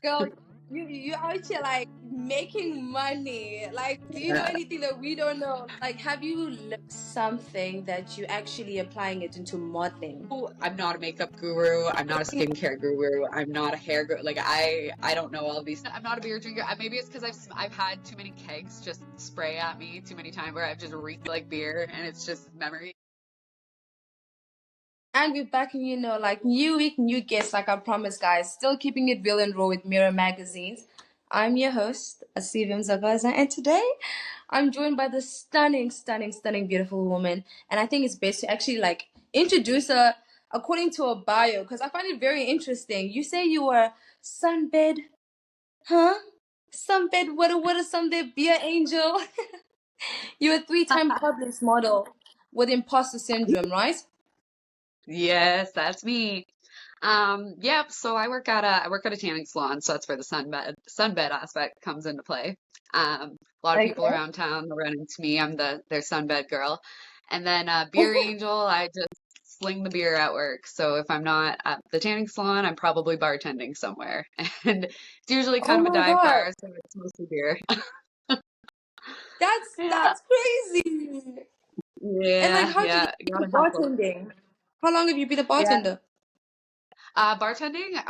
Girl, you out here like making money. Like, do you know Yeah. anything that we don't know? Like, have you learned something that you actually applying it into modeling? Oh, I'm not a makeup guru. I'm not a skincare guru. I'm not a hair guru. Like I don't know all these. I'm not a beer drinker. Maybe it's because I've had too many kegs just spray at me too many times where I've just reeked like beer and it's just memory. And we're back, and like new week, new guests, like I promised, guys. Still keeping it real and raw with Mirror Magazines. I'm your host, Asivim Zagaza, and today I'm joined by the stunning, stunning, stunning, beautiful woman. And I think it's best to actually like introduce her according to her bio, because I find it very interesting. You say you were sunbed, huh? Sunbed, what a sunbed beer angel. You're a three-time published model with imposter syndrome, right? Yes, that's me. Yep. So I work at a tanning salon, so that's where the sunbed aspect comes into play. A lot of people Okay. around town will run into me. I'm their sunbed girl. And then beer angel, I just sling the beer at work. So if I'm not at the tanning salon, I'm probably bartending somewhere. And it's usually Oh kind of a my dive God. bar, so it's mostly beer. That's Yeah. that's crazy. And like, Yeah, how did you yeah. get into Gotta hustle. bartending? How long have you been a Yeah. bartender? Bartending,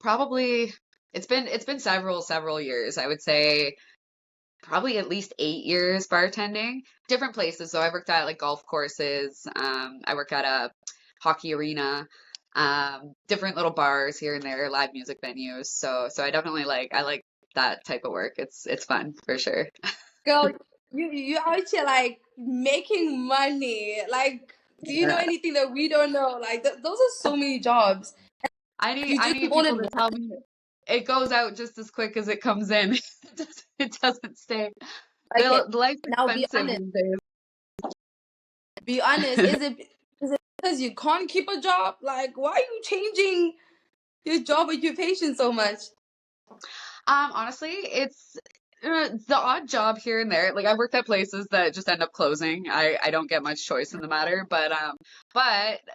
probably it's been several years. I would say probably at least 8 years bartending, different places. So I worked at like golf courses. I work at a hockey arena, different little bars here and there, live music venues. So I definitely I like that type of work. It's fun for sure. Girl, you out here like making money. Like, do you know Yeah. anything that we don't know? Like, those are so many jobs. I You I just need all people at to once. tell me it goes out just as quick as it comes in. It doesn't stay. Okay, The life's now be expensive honest. these days. Be honest. Is it because you can't keep a job? Like, why are you changing your job occupation so much? Honestly, it's the odd job here and there. Like I worked at places that just end up closing. I don't get much choice in the matter, but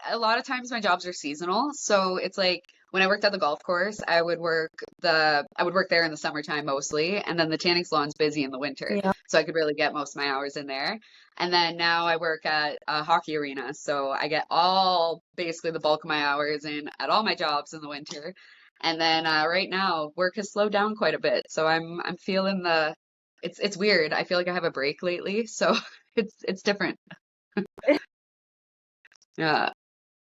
a lot of times my jobs are seasonal. So it's like when I worked at the golf course, I would work there in the summertime mostly, and then the tanning salon's busy in the winter. Yeah. So I could really get most of my hours in there. And then now I work at a hockey arena, so I get all basically the bulk of my hours in at all my jobs in the winter. And then right now, work has slowed down quite a bit, so I'm feeling the it's weird. I feel like I have a break lately, so it's different. Yeah.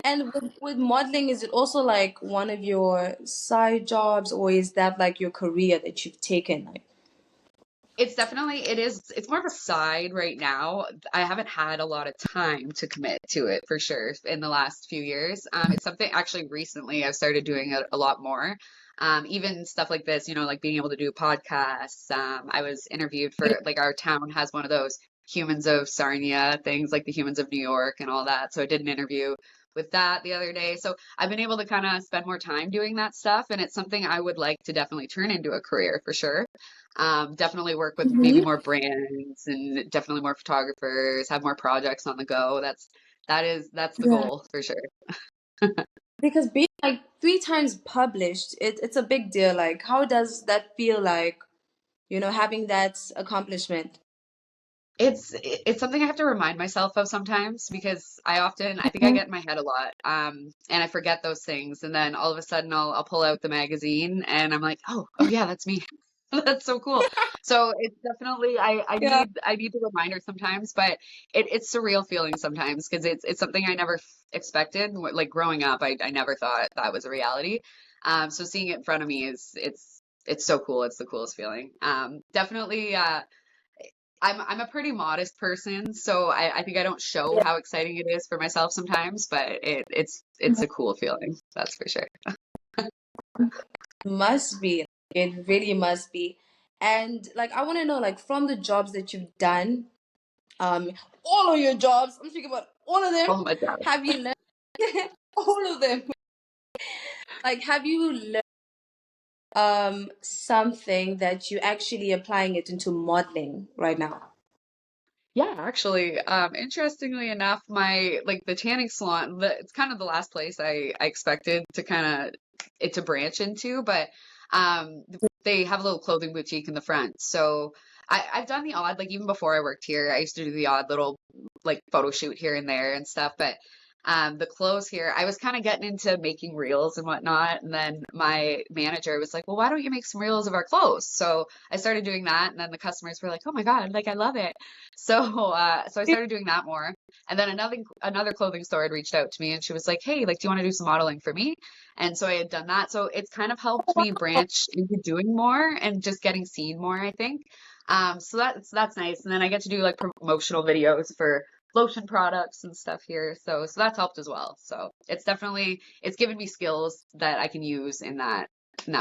And with modeling, is it also like one of your side jobs, or is that like your career that you've taken? Like, It's more of a side right now. I haven't had a lot of time to commit to it for sure in the last few years. It's something actually recently I've started doing a lot more. Even stuff like this, like being able to do podcasts. I was interviewed for like our town has one of those Humans of Sarnia things, like the Humans of New York and all that. So I did an interview with that the other day. So I've been able to kind of spend more time doing that stuff, and it's something I would like to definitely turn into a career for sure. Definitely work with maybe Mhm. more brands and definitely more photographers, have more projects on the go. That's the Yeah. goal for sure. Because being like three times published, it's a big deal. Like, how does that feel like, having that accomplishment? It's something I have to remind myself of sometimes because I think I Mhm. get in my head a lot, and I forget those things, and then all of a sudden I'll pull out the magazine and I'm like, oh yeah, that's me. That's so cool. So it's definitely Yeah. I need the reminder sometimes, but it's surreal feeling sometimes because it's something I never expected. Like growing up, I never thought that was a reality. So seeing it in front of me it's so cool. It's the coolest feeling. Definitely. I'm a pretty modest person, so I think I don't show Yeah. how exciting it is for myself sometimes, but it's a cool feeling, that's for sure. Must be. It really must be. And like, I want to know, like, from the jobs that you've done, um, all of your jobs, I'm speaking about all of them, Oh my God. have you learned all of them? Like, have you learned something that you actually applying it into modeling right now? Yeah, actually, interestingly enough, my like the tanning salon, it's kind of the last place I expected to kind of it to branch into, but Um, they have a little clothing boutique in the front. So I've done the odd, like even before I worked here, I used to do the odd little like photo shoot here and there and stuff. But the clothes here, I was kind of getting into making reels and whatnot. And then my manager was like, well, why don't you make some reels of our clothes? So I started doing that. And then the customers were like, oh my God, like I love it. So I started doing that more. And then another clothing store had reached out to me and she was like, hey, like, do you want to do some modeling for me? And so I had done that. So it's kind of helped me branch into doing more and just getting seen more, I think. So that's nice. And then I get to do like promotional videos for lotion products and stuff here. So that's helped as well. So it's given me skills that I can use in that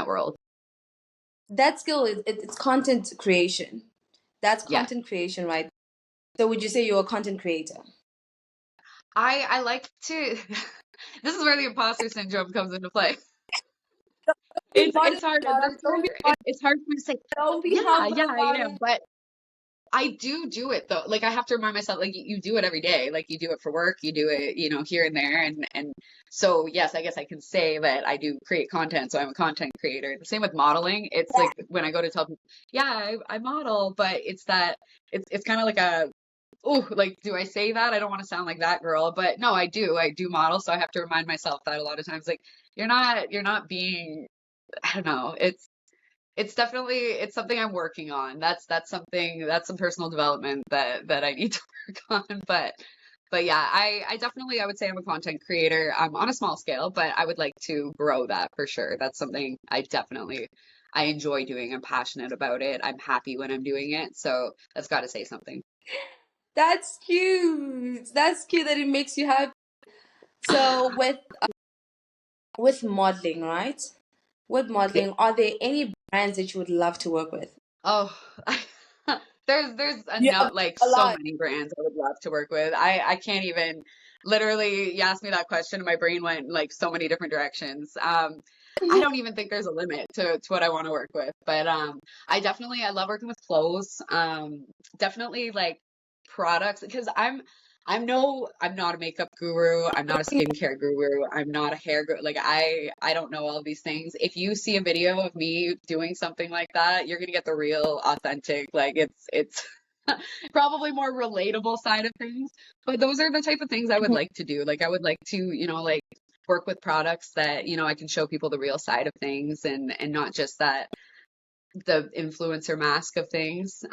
world. That skill it's content creation. That's Yeah. content creation, right? So would you say you're a content creator? I like to this is where the imposter syndrome comes into play. Be It's modest hard. about it. Don't be modest. It's hard for me to say, Don't be yeah, humble yeah, I about am. it. But I do it though. Like I have to remind myself, like you do it every day. Like you do it for work, you do it, here and there. And so yes, I guess I can say that I do create content. So I'm a content creator. The same with modeling. It's like when I go to tell people, yeah, I model, but it's kind of like oh, like do I say that? I don't want to sound like that girl, but no, I do model. So I have to remind myself that a lot of times, like you're not being, I don't know. It's definitely it's something I'm working on. That's some personal development that I need to work on. But yeah, I definitely I would say I'm a content creator. I'm on a small scale, but I would like to grow that for sure. That's something I enjoy doing. I'm passionate about it. I'm happy when I'm doing it. So that's got to say something. That's cute. That's cute that it makes you happy. So with modeling, right? With Yeah. modeling, are there any brands that you would love to work with? Oh, there's a Yeah, note like a so lot. many brands I would love to work with. I can't even literally you asked me that question, my brain went like so many different directions. I don't even think there's a limit to what I want to work with. But I love working with clothes. Definitely like products because I'm not a makeup guru. I'm not a skincare guru. I'm not a hair guru. Like I don't know all these things. If you see a video of me doing something like that, you're gonna get the real authentic, like it's probably more relatable side of things. But those are the type of things I would like to do. Like I would like to, like work with products that, I can show people the real side of things and not just that the influencer mask of things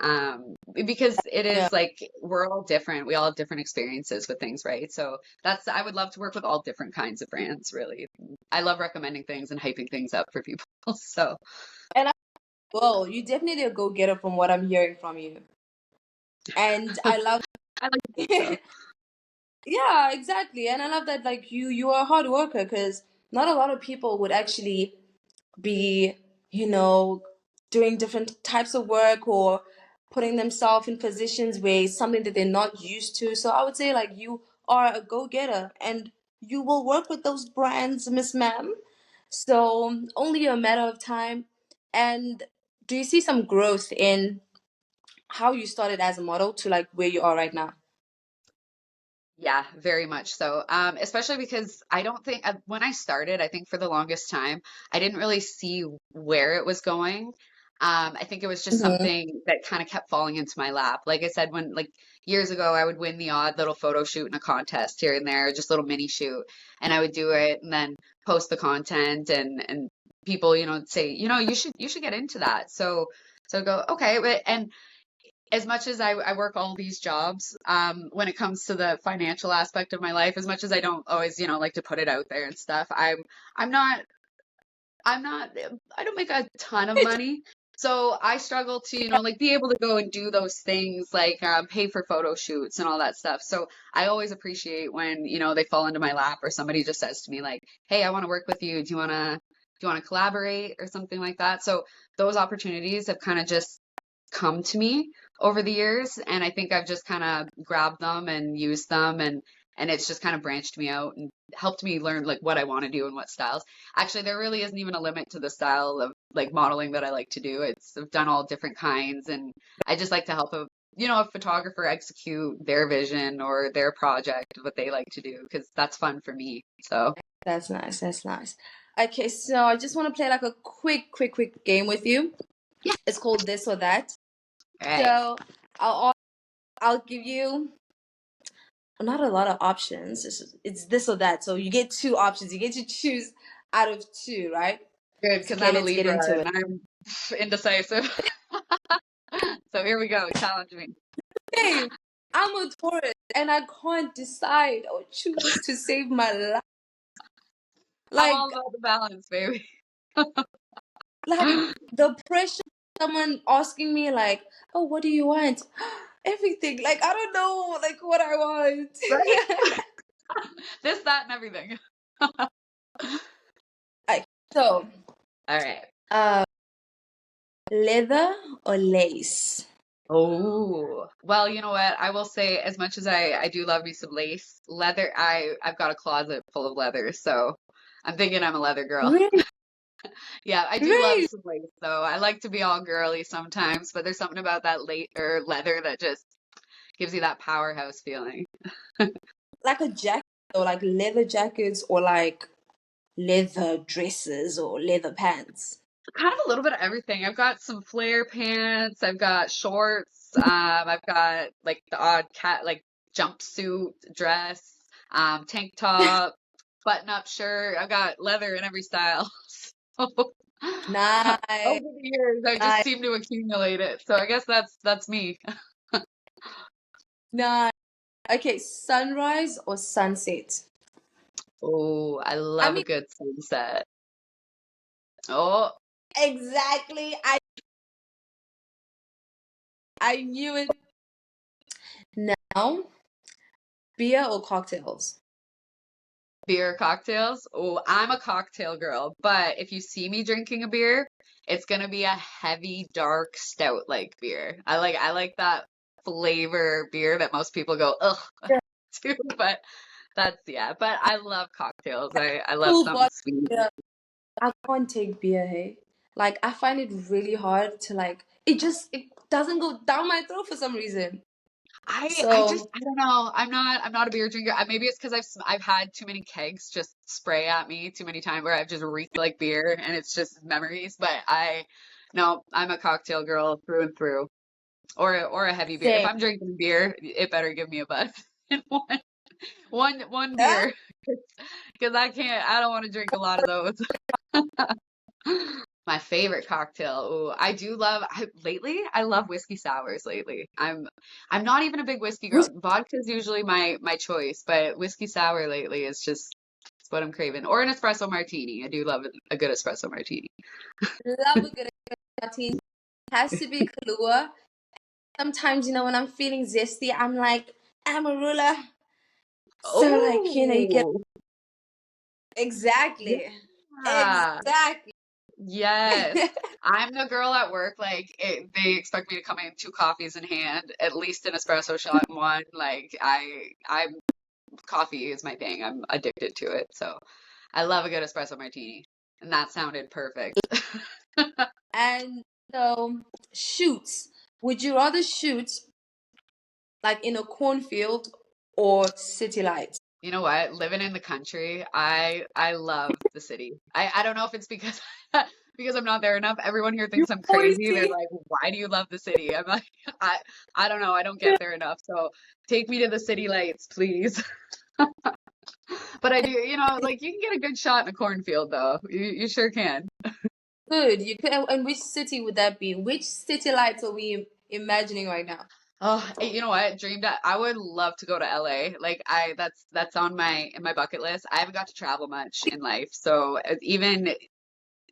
because it Yeah. is like we're all different, we all have different experiences with things, right? So that's I would love to work with all different kinds of brands, really. I love recommending things and hyping things up for people. So And well, you definitely a go-getter from what I'm hearing from you. And I love I like to think so. Yeah, exactly. And I love that like you are a hard worker because not a lot of people would actually be, you know, doing different types of work or putting themselves in positions where it's something that they're not used to. So I would say like you are a go-getter and you will work with those brands, Miss Ma'am. So only a matter of time. And do you see some growth in how you started as a model to like where you are right now? Yeah, very much so. Especially because I don't think when I started, I think for the longest time, I didn't really see where it was going. I think it was just Hmm. something that kind of kept falling into my lap. Like I said, when like years ago, I would win the odd little photo shoot in a contest here and there, just a little mini shoot, and I would do it and then post the content and people, say, you should get into that. So I go, okay, and as much as I work all these jobs, when it comes to the financial aspect of my life, as much as I don't always, like to put it out there and stuff, I'm not, I'm not, I don't make a ton of money. So I struggle to, like be able to go and do those things like pay for photo shoots and all that stuff. So I always appreciate when, they fall into my lap or somebody just says to me like, hey, I want to work with you. Do you want to collaborate or something like that? So those opportunities have kind of just come to me over the years and I think I've just kind of grabbed them and used them and it's just kind of branched me out and helped me learn like what I want to do and what styles. Actually, there really isn't even a limit to the style of like modeling that I like to do. I've done all different kinds and I just like to help a photographer execute their vision or their project, what they like to do because that's fun for me. So That's nice. That's nice. Okay, so I just want to play like a quick game with you. Yeah. It's called this or that. All right. So I'll I'll give you not a lot of options. It's this or that. So you get two options. You get to choose out of two, right? Good, because Okay, I'm a let's get Libra into and it. I'm indecisive. So here we go. Challenge me. Hey, I'm a Taurus and I can't decide or choose to save my life. I'm all Like about the balance, baby. like the pressure of someone asking me like, "Oh, what do you want?" Everything. Like I don't know like what I want. Right? This, that, and everything. Like, so, All right. uh, leather or lace? Oh, well, you know what? I will say, as much as I do love me some lace, leather, I've got a closet full of leather, so I'm thinking I'm a leather girl. Really, Yeah, I do love really, some lace, though. I like to be all girly sometimes, but there's something about that late or leather that just gives you that powerhouse feeling. like a jacket or like leather jackets or like leather dresses or leather pants. Kind of a little bit of everything. I've got some flare pants, I've got shorts, I've got like the odd cat like jumpsuit dress, tank top, button up shirt. I've got leather in every style. So Nice, over the years, I just nice, seem to accumulate it. So I guess that's me. nice. Okay, sunrise or sunset? Oh, I I love a mean, good sunset. Oh, exactly. I knew it. Now, beer or cocktails? beer cocktails. Oh, I'm a cocktail girl, but if you see me drinking a beer, it's gonna be a heavy, dark, stout-like beer. I like that flavor beer that most people go ugh Yeah. to, but that's yeah. But I love cocktails. I love Full something body sweet. beer. I can't take beer, hey. Like I find it really hard to like. It doesn't go down my throat for some reason. I just So I don't know. I'm not a beer drinker. Maybe it's because I've had too many kegs just spray at me too many times where I've just reeked like beer and it's just memories. But I no, I'm a cocktail girl through and through. Or a heavy beer. If same. I'm drinking beer, it better give me a buzz in one Ah, beer because I don't want to drink a lot of those. My favorite cocktail. Ooh, lately I love whiskey sours lately. I'm not even a big whiskey girl. which Vodka is usually my choice, but whiskey sour lately is just it's what I'm craving. Or an espresso martini. I do love a good espresso martini. love a good martini. Has to be Kahlua. Sometimes, when I'm feeling zesty, I'm like Amarula. So like, you get Oh, exactly. yeah. Exactly. Yes. I'm the girl at work, they expect me to come in two coffees in hand, at least an espresso shot in one. Coffee is my thing. I'm addicted to it. So I love a good espresso martini. And that sounded perfect. And so shoots. Would you rather shoot like in a cornfield or city lights? You know what? Living in the country, I love the city. I don't know if it's because because I'm not there enough. Everyone here You thinks I'm always crazy. They're see. like, "Why do you love the city?" I'm like, I I don't know. I don't get there enough. So take me to the city lights, please. But I do, like you can get a good shot in a cornfield though. You sure can. Good. You could. And which city would that be? Which city lights are we imagining right now? Oh, you know what? I would love to go to LA. Like that's on my in my bucket list. I haven't got to travel much in life. So even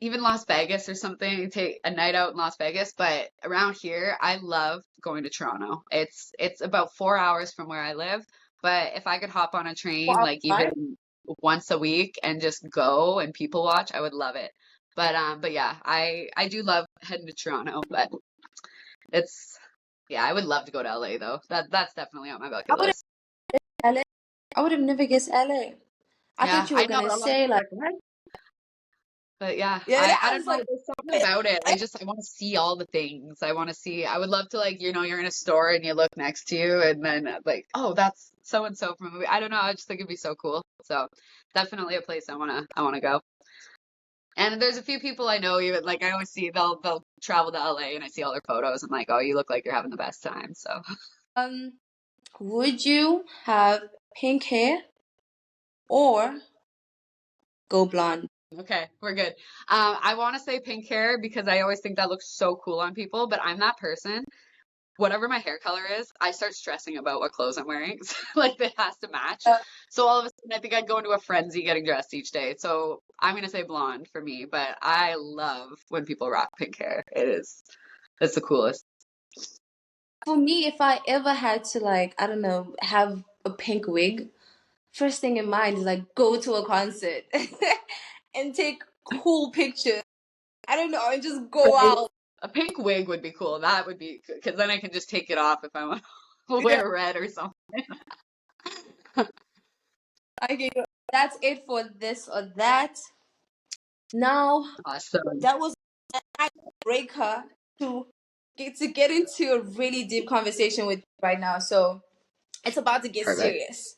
Las Vegas or something, take a night out in Las Vegas, but around here I love going to Toronto. It's about 4 hours from where I live, but if I could hop on a train Wow, like right? even once a week and just go and people watch, I would love it. But yeah, I do love heading to Toronto, but it's yeah, I would love to go to LA though. That's definitely on my I bucket would have list. LA. I would have never guessed LA. I Yeah, thought you I were know gonna a lot of say people are like, like, what? But yeah, yeah, I I don't was know. like, There's something eh, about it. eh, I want to see all the things. I would love to like, you're in a store and you look next to you and then like, oh, that's so and so from a movie. I don't know. I just think it'd be so cool. So definitely a place I wanna go. And there's a few people I know, even like I always see they'll travel to LA and I see all their photos. I'm like, oh, you look like you're having the best time. So Um, would you have pink hair or go blonde? okay, we're good. I want to say pink hair because I always think that looks so cool on people, but I'm that person. Whatever my hair color is, I start stressing about what clothes I'm wearing. Like it has to match. Uh, So all of a sudden, I think I'd go into a frenzy getting dressed each day. So I'm gonna say blonde for me, but I love when people rock pink hair. It's the coolest. For me, if I ever had to like, I don't know, have a pink wig, first thing in mind is like go to a concert and take cool pictures. I don't know, and just go Right. out. A pink wig would be cool. That would be because then I can just take it off if I want to Yeah, wear red or something. okay, that's it for this or that. Now Awesome. that was an icebreaker to get into a really deep conversation with you right now. So it's about to get Perfect. serious.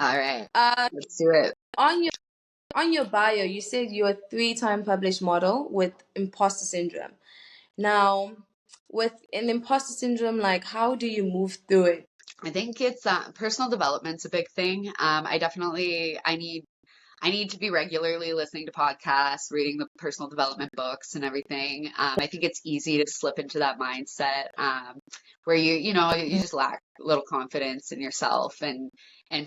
All right. uh, Let's do it. on your bio, you said you're a three-time published model with imposter syndrome. Now, with an imposter syndrome, like how do you move through it? I think it's personal development's a big thing. I need to be regularly listening to podcasts, reading the personal development books and everything. I think it's easy to slip into that mindset where you just lack a little confidence in yourself and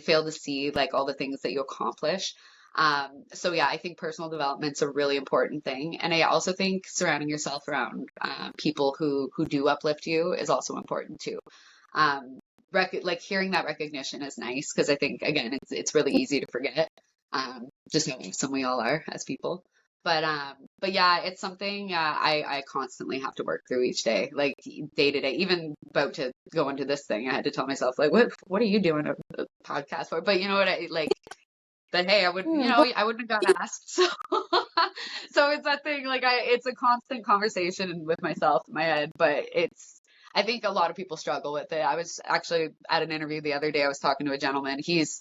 fail to see like all the things that you accomplish. So yeah, I think personal development's a really important thing, and I also think surrounding yourself around people who do uplift you is also important too. Um, like hearing that recognition is nice because I think again it's really easy to forget just how awesome we all are as people. But yeah, it's something I constantly have to work through each day, like day to day. Even about to go into this thing, I had to tell myself like, what are you doing a podcast for? But you know what I like. But hey, Well, I wouldn't have got asked. So, so it's that thing. Like it's a constant conversation with myself in my head. But I think a lot of people struggle with it. I was actually at an interview the other day. I was talking to a gentleman. He's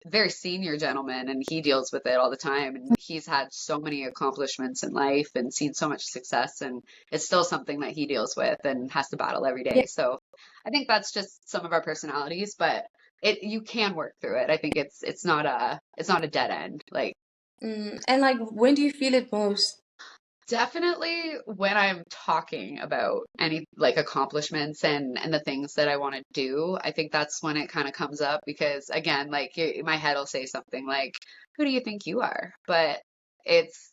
very senior gentleman and he deals with it all the time and he's had so many accomplishments in life and seen so much success and it's still something that he deals with and has to battle every yeah. day. So I think that's just some of our personalities, but you can work through it. I think it's not a dead end. Like And like, when do you feel it most? definitely when I'm talking about any like accomplishments and the things that I want to do, I think that's when it kind of comes up because again, like my head will say something like, "Who do you think you are?" But it's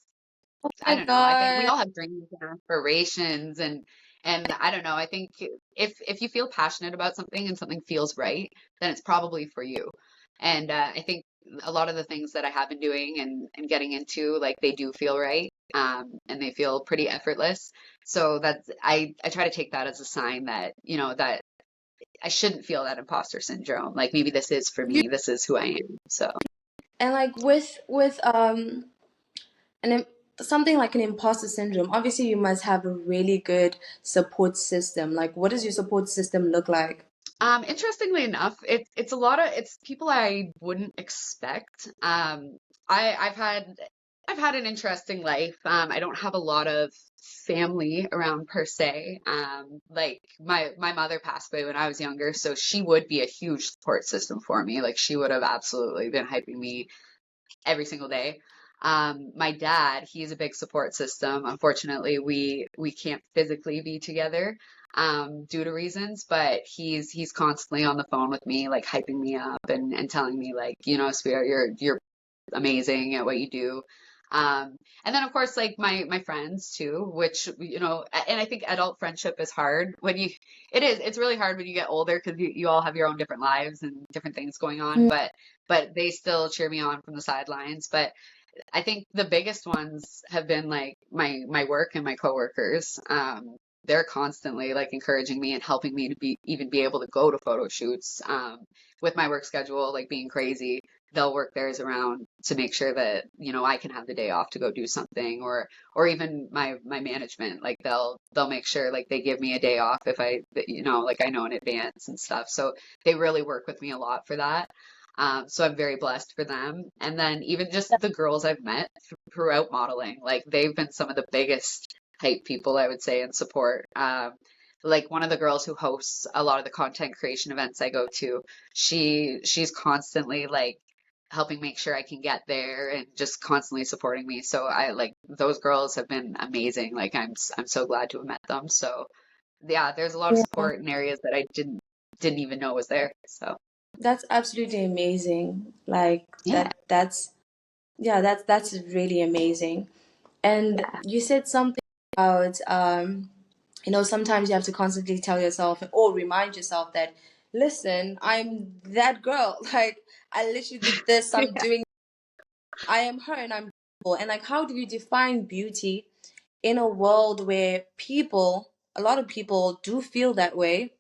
Oh I my don't know. I think we God. all have dreams and aspirations and I don't know. I think if you feel passionate about something and something feels right, then it's probably for you. And I think a lot of the things that I have been doing and getting into, like they do feel right, and they feel pretty effortless. So that's I try to take that as a sign that that I shouldn't feel that imposter syndrome. Like maybe this is for You me. This is who I am. So. and like with an something like an imposter syndrome, obviously you must have a really good support system. Like, what does your support system look like? Interestingly enough, it's a lot of it's people I wouldn't expect. I've had an interesting life. I don't have a lot of family around per se. Like my mother passed away when I was younger, so she would be a huge support system for me. Like she would have absolutely been hyping me every single day. My dad, he's a big support system. Unfortunately, we can't physically be together due to reasons, but he's constantly on the phone with me, like hyping me up and telling me like, sweetheart, you're amazing at what you do. And then of course like my friends too, which and I think adult friendship is hard when it's really hard when you get older because you all have your own different lives and different things going on, Mm. but they still cheer me on from the sidelines. But I think the biggest ones have been like my work and my coworkers. They're constantly like encouraging me and helping me to be able to go to photo shoots. With my work schedule like being crazy, they'll work theirs around to make sure that I can have the day off to go do something, or even my management like they'll make sure like they give me a day off if like I know in advance and stuff. So they really work with me a lot for that. So I'm very blessed for them. And then even just the girls I've met throughout modeling, like they've been some of the biggest hype people, I would say, in support. Like one of the girls who hosts a lot of the content creation events I go to, she's constantly like helping make sure I can get there and just constantly supporting me. So I like those girls have been amazing. Like I'm so glad to have met them. So yeah, there's a lot of Yeah, support in areas that I didn't even know was there. So that's absolutely amazing. Like yeah, that's yeah, that's really amazing. And yeah, you said something about sometimes you have to constantly tell yourself or remind yourself that, listen, I'm that girl. Like I literally did this, I'm yeah. doing I am her and I'm beautiful. And like how do you define beauty in a world where a lot of people do feel that way,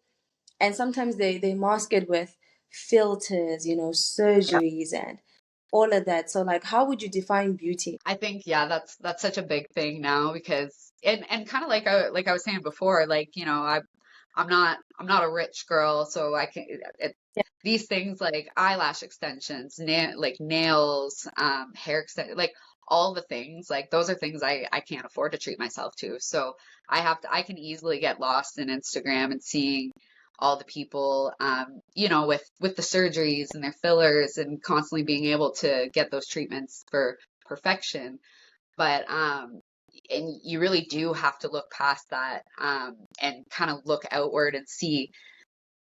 and sometimes they mask it with filters, surgeries and all of that. So like how would you define beauty? I think yeah, that's such a big thing now because and kind of like I was saying before, like I'm not a rich girl, so I can Yeah. these things like eyelash extensions, like nails, hair extension, like all the things like those are things I can't afford to treat myself to. So I can easily get lost in Instagram and seeing all the people with the surgeries and their fillers and constantly being able to get those treatments for perfection. But and you really do have to look past that and kind of look outward and see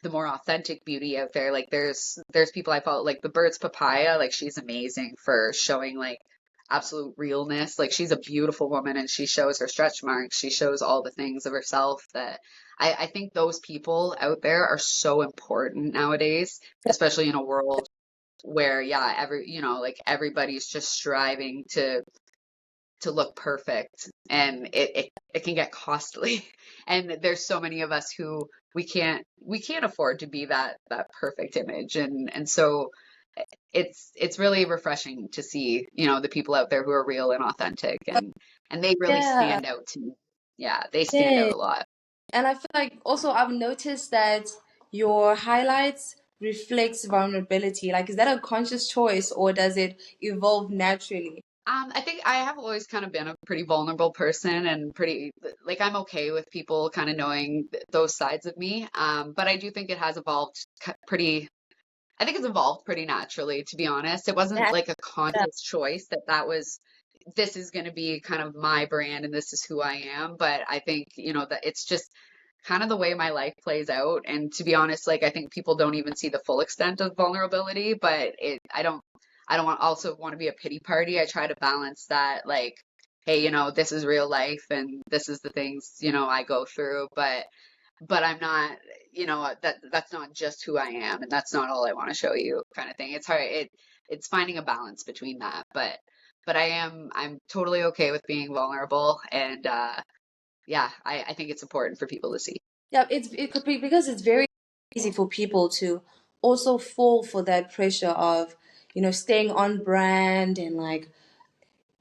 the more authentic beauty out there. Like there's people I follow, like the Bird's Papaya, like she's amazing for showing like absolute realness. Like she's a beautiful woman and she shows her stretch marks. She shows all the things of herself that I think those people out there are so important nowadays, especially in a world where yeah, like everybody's just striving to look perfect and it can get costly and there's so many of us who we can't afford to be that perfect image and so it's really refreshing to see the people out there who are real and authentic and they really Yeah. stand out to me. Yeah, they stand Yeah. out a lot. And I feel like also I've noticed that your highlights reflects vulnerability. Like, is that a conscious choice or does it evolve naturally? I think I have always kind of been a pretty vulnerable person and pretty like I'm okay with people kind of knowing those sides of me. But I do think it has evolved pretty I think it's evolved pretty naturally, to be honest. It wasn't That, like a conscious choice that was this is going to be kind of my brand and this is who I am. But I think, that it's just kind of the way my life plays out. And to be honest, like I think people don't even see the full extent of vulnerability, but I don't also want to be a pity party. I try to balance that, like, hey, this is real life and this is the things, I go through, but I'm not, that's not just who I am and that's not all I want to show you kind of thing. It's hard. It's finding a balance between that, but I'm totally okay with being vulnerable and yeah, I think it's important for people to see. yeah, it could be because it's very easy for people to also fall for that pressure of, staying on brand and like,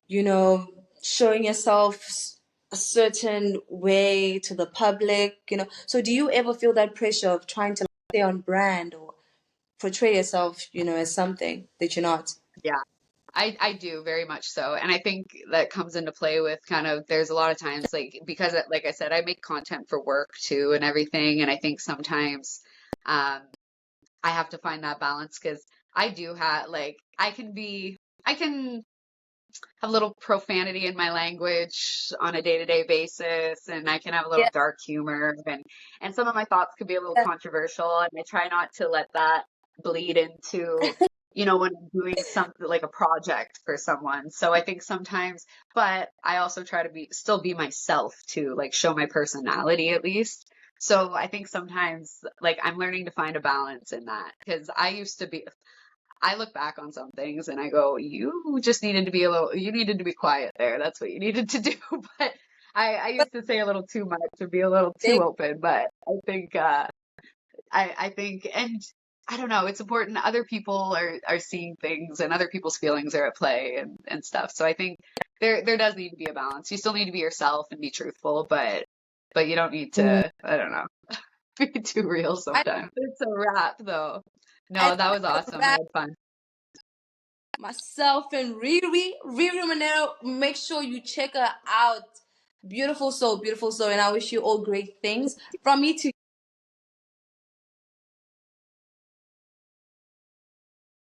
you know, showing yourself a certain way to the public. So do you ever feel that pressure of trying to stay on brand or portray yourself, as something that you're not? Yeah, I do very much so. And I think that comes into play with kind of there's a lot of times like because like I said, I make content for work too and everything. And I think sometimes um I have to find that balance because I do have like I can have a little profanity in my language on a day-to-day basis and I can have a little Yeah. dark humor and some of my thoughts could be a little controversial and I try not to let that bleed into when I'm doing something like a project for someone. So I think sometimes but I also try to still be myself too, like show my personality at least. So I think sometimes like I'm learning to find a balance in that because I look back on some things and I go, you needed to be quiet there. That's what you needed to do. But I used to say a little too much or be a little too open. But I think, and I don't know, it's important. Other people are seeing things and other people's feelings are at play and stuff. So I think there does need to be a balance. You still need to be yourself and be truthful, but you don't need Mm. to, I don't know, be too real I sometimes. It's a wrap though. No, that was awesome. I had fun. Myself and Riri Monero. Make sure you check her out. Beautiful soul, and I wish you all great things from me to